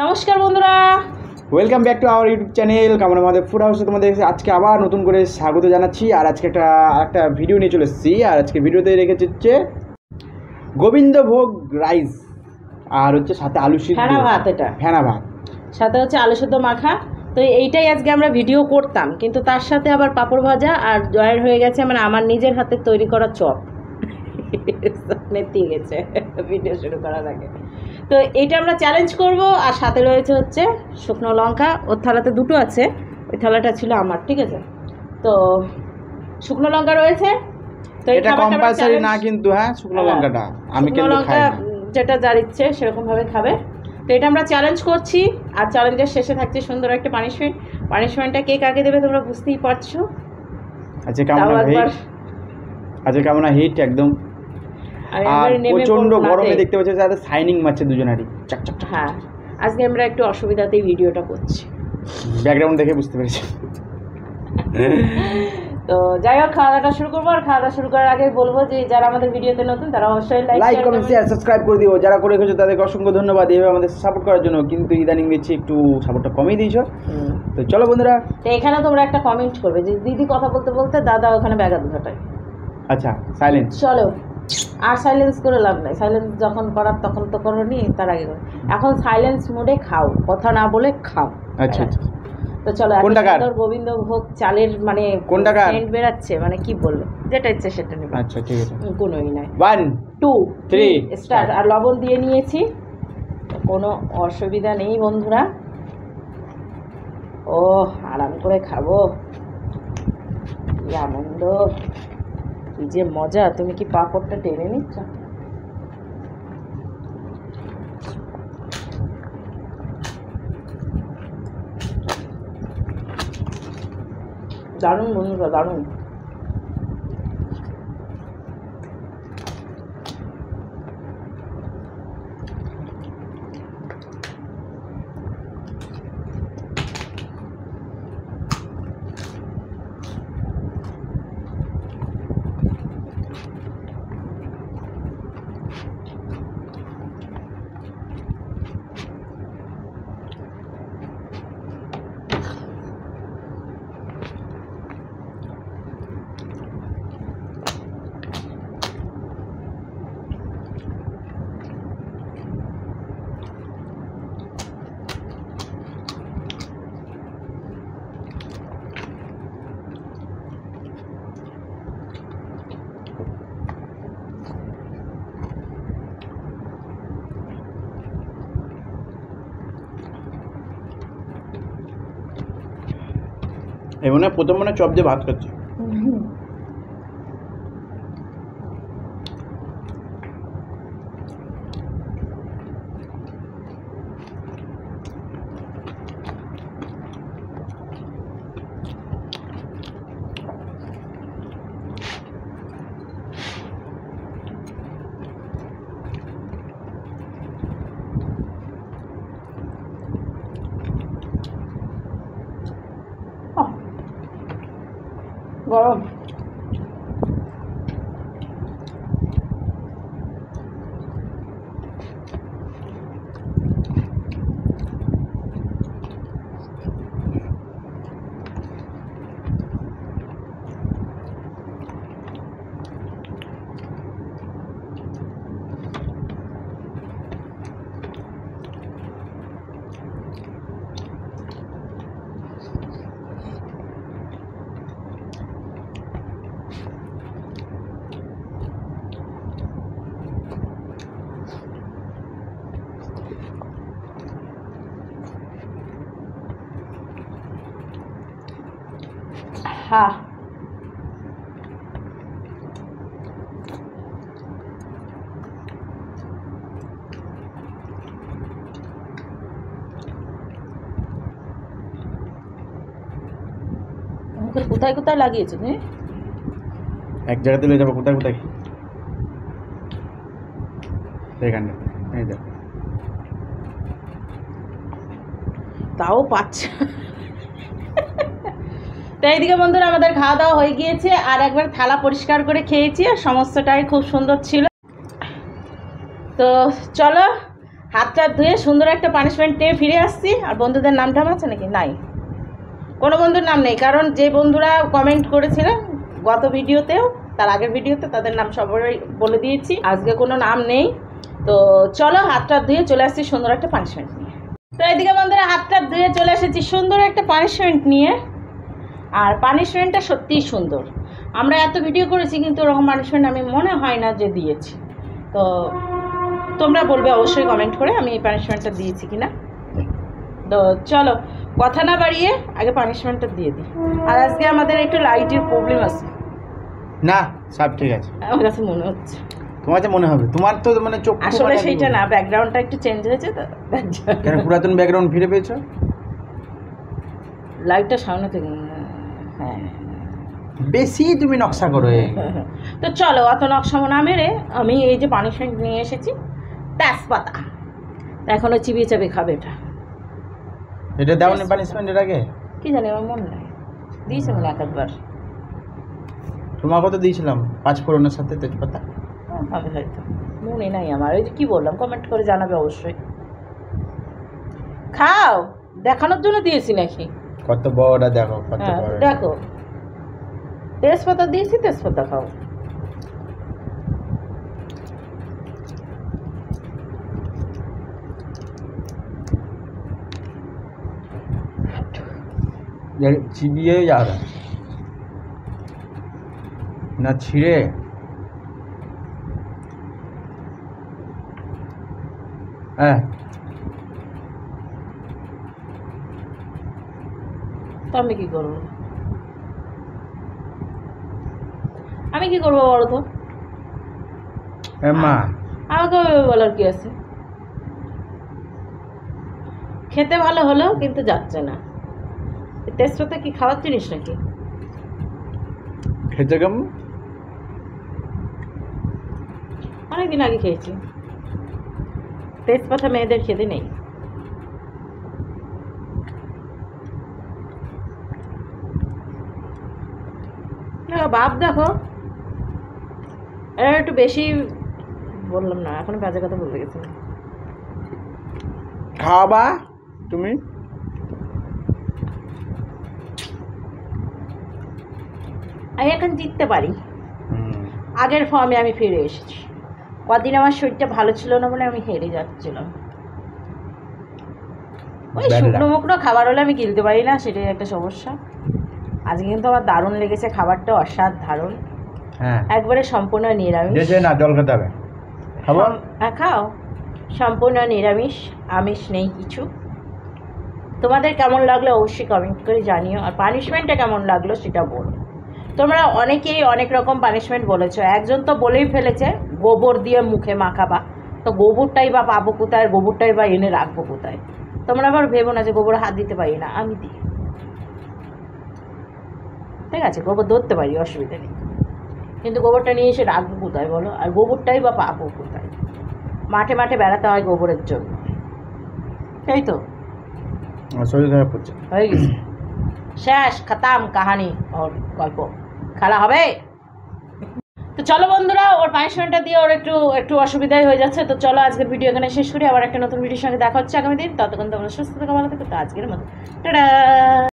নমস্কার বন্ধুরা, welcome back to our YouTube channel কামনা আমাদের ফুড হাউসে তোমাদের আজকে আবার নতুন করে স্বাগত জানাচ্ছি। আর আজকে একটা ভিডিও নিয়ে চলে এসেছি। আর আজকে ভিডিওতে রেখেছি হচ্ছে গোবিন্দভোগ রাইস আর হচ্ছে সাথে আলু সিদ্ধ, ফেনা ভাত। এটা ফেনা ভাত সাথে হচ্ছে আলু সিদ্ধ মাখা। তো এইটাই আজকে আমরা ভিডিও করতাম, কিন্তু তার সাথে আবার পাঁপড় ভাজা আর জয়ের হয়ে গেছে মানে আমার নিজের হাতে তৈরি করা চপ নেতিয়ে গেছে ভিডিও শুরু করার আগে। তো এইটা আমরা চ্যালেঞ্জ করব। আর সাথে রয়েছে হচ্ছে শুকনো লঙ্কা, ওর থালাতে দুটো আছে, ওই থালাটা ছিল আমার, ঠিক আছে। তো শুকনো লঙ্কা রয়েছে। তো এটা কম্পালসারি না কিন্তু, হ্যাঁ শুকনো লঙ্কাটা আমি কিন্তু খাই না, যেটা যার ইচ্ছে সেরকম ভাবে খাবে। তো এটা আমরা চ্যালেঞ্জ করছি, আর চ্যালেঞ্জের শেষে থাকছে সুন্দর একটা পানিশমেন্ট। পানিশমেন্টটা কে কাকে দেবে তোমরা বুঝতেই পারছো। আচ্ছা কেমন হিট একদম, আর প্রচন্ড গরমে দেখতে পাচ্ছি যাতে শাইনিং মারছে দুজনারই চকচক। হ্যাঁ, আজকে আমরা একটু অসুবিধাতেই ভিডিওটা করছি, ব্যাকগ্রাউন্ড দেখে বুঝতে পেরেছি। তো যাই হোক, খাওয়া দাওয়া শুরু করবো। আর খাওয়া দাওয়া শুরু করার আগে বলবো যে যারা আমাদের ভিডিওতে নতুন তারা অবশ্যই লাইক কমেন্ট শেয়ার সাবস্ক্রাইব করে দিও। যারা করে রেখেছো তাদেরকে অসংখ্য ধন্যবাদ এইভাবে আমাদের সাপোর্ট করার জন্য। কিন্তু ইদানিং দেখছি একটু সাপোর্টটা কমিয়ে দিয়েছো। তো চলো বন্ধুরা, তো এখানে তোমরা একটা কমেন্ট করবে যে দিদি কথা বলতে বলতে দাদা ওখানে ব্যাঘাত ঘটায়। আচ্ছা সাইলেন্স, চলো আর সাইলেন্স করে লাভ নাই। সাইলেন্স যখন করার তখন তো করোনি, তার আগে করো। এখন সাইলেন্স মোডে খাও, কথা না বলে খাও। আচ্ছা তো চলো, সুন্দর গোবিন্দভোগ চালের মানে সেন্ট বেরাচ্ছে, মানে কি বললো, যেটা ইচ্ছে সেটা নেবে। আচ্ছা ঠিক আছে, কোনোই নাই। 1 2 3 স্টার্ট। আর লবণ দিয়ে নিয়েছি, কোনো অসুবিধা নেই বন্ধুরা। ও আরাম করে খাবো, কি আনন্দ, কি যে মজা। তুমি কি পাঁপড়টা টেনে নিচ্ছ? দারুণ বন্ধুরা, দারুণ। এই মনে প্রথম মনে চপ দিয়ে ভাত খাচ্ছি। গরম। হ্যাঁ, মুখের কোথায় কোথায় লাগিয়েছো তুমি? এক জায়গাতে লয়ে যাবো, কোথায় কোথায় এখানে, এই দেখো তাও পাচ্ছে। তো এইদিকে বন্ধুরা আমাদের খাওয়া দাওয়া হয়ে গিয়েছে, আর একবার থালা পরিষ্কার করে খেয়েছি, আর সমস্তটাই খুব সুন্দর ছিল। তো চলো হাতটা ধুয়ে সুন্দর একটা পানিশমেন্ট নিয়ে ফিরে আসছি। আর বন্ধুদের নাম টাম আছে নাকি? নাই, কোনো বন্ধুর নাম নেই, কারণ যে বন্ধুরা কমেন্ট করেছিলেন গত ভিডিওতেও তার আগের ভিডিওতে তাদের নাম সবাই বলে দিয়েছি, আজকে কোনো নাম নেই। তো চলো হাতটা ধুয়ে চলে আসছি সুন্দর একটা পানিশমেন্ট নিয়ে। তো এদিকে বন্ধুরা হাতটা ধুয়ে চলে এসেছি সুন্দর একটা পানিশমেন্ট নিয়ে। আর পানিশমেন্টটা সত্যিই সুন্দর। আমরা এত ভিডিও করেছি কিন্তু ওরকম পানিশমেন্ট আমি মনে হয় না যে দিয়েছি। তো তোমরা বলবে অবশ্যই কমেন্ট করে আমি এই পানিশমেন্টটা দিয়েছি কি না। তো চলো কথা না বাড়িয়ে আগে পানিশমেন্টটা দিয়ে দিই। আর আজকে আমাদের একটু লাইটের প্রবলেম আছে। না সব ঠিক আছে, আমার কাছে মনে হচ্ছে। তোমার তো মনে হবে, তোমার তো মানে চোখ আসলে সেইটা না, ব্যাকগ্রাউন্ডটা একটু চেঞ্জ হয়েছে তো। কেন পুরাতন ব্যাকগ্রাউন্ড ফিরে পেয়েছো? লাইটটা সামনে থেকে, হ্যাঁ বেশি তুমি নকশা করো। তো চলো অত নকশা না মেরে আমি এই যে পানিশমেন্ট নিয়ে এসেছি তেজপাতা। এখনো চিবিয়ে চাবিয়ে খাবে এটা। এটা দাওনি পানিশমেন্টের আগে? কি জানি আমার মনে নাই, দিয়েছে মনে একবার। তোমাকে তো দিয়েছিলাম 5 ফোড়নের সাথে তেজপাতা। হবে হয়তো, মনে নাই আমার। ওই যে কী বললাম, কমেন্ট করে জানাবে অবশ্যই। খাও, দেখানোর জন্য দিয়েছি নাকি? কত বড়টা দেখো, কত হ্যাঁ বড় দেখো, তেজপাতা দিয়েছি, তেজপাতা খাও। চিবিয়ে যাবে না, ছিঁড়ে। হ্যাঁ তো আমি কি করবো? আমি কি করবো বলো তো? মা আমাকে ওইভাবে বলার কি আছে? খেতে ভালো হলেও কিন্তু যাচ্ছে না। তেজপাতা কি খাওয়ার জিনিস নাকি? খেতে কেমন? অনেকদিন আগে খেয়েছি। তেজপাতা মেয়েদের খেতে নেই। বাপ দেখো, এটা একটু বেশি বললাম না, এখন বাজে কথা বলতে গেছি। খাওয়াবা তুমি? আমি এখন জিততে পারি, আগের ফর্মে আমি ফিরে এসেছি। কদিন আমার শরীরটা ভালো ছিল না বলে আমি হেরে যাচ্ছিলাম। ওই শুকনো মুকনো খাবার হলে আমি গিলতে পারি না, সেটাই একটা সমস্যা। আজকে কিন্তু আমার দারুণ লেগেছে খাবারটা, অসাধারণ। হ্যাঁ একবারে সম্পূর্ণ নিরামিষ। না জল খেতে হবে, খাবো? হ্যাঁ খাও, সম্পূর্ণ নিরামিষ, আমিষ নেই কিছু। তোমাদের কেমন লাগলো অবশ্যই কমেন্ট করে জানিও। আর পানিশমেন্টটা কেমন লাগলো সেটা বলো। তোমরা অনেকেই অনেক রকম পানিশমেন্ট বলেছো। একজন তো বলেই ফেলেছে গোবর দিয়ে মুখে মাখাবা। তো গোবরটাই বা পাবো কোথায়, গোবরটাই বা এনে রাখবো কোথায়? তোমরা আবার ভেবো না যে গোবরে হাত দিতে পারি না, আমি দিই। ঠিক আছে, গোবর ধরতে পারি, অসুবিধা নেই, কিন্তু গোবরটা নিয়ে এসে রাখবো কোথায় বলো? আর গোবরটাই বা পাবো কোথায়? মাঠে মাঠে বেড়াতে হয় গোবরের জন্য, তাই তো? শরীর খারাপ হচ্ছে, হয়ে গেছে, শেষ খতম কাহানি। ওর গল্প খেলা হবে। তো চলো বন্ধুরা, ওর পানিশমেন্টটা দিয়ে ওর একটু একটু অসুবিধাই হয়ে যাচ্ছে। তো চলো আজকের ভিডিও এখানে শেষ করি, আবার একটা নতুন ভিডিওর সঙ্গে দেখা হচ্ছে আগামী দিন। ততক্ষণ তোমরা সুস্থ থাকো, ভালো থাকো। তো আজকের মতো টাটা।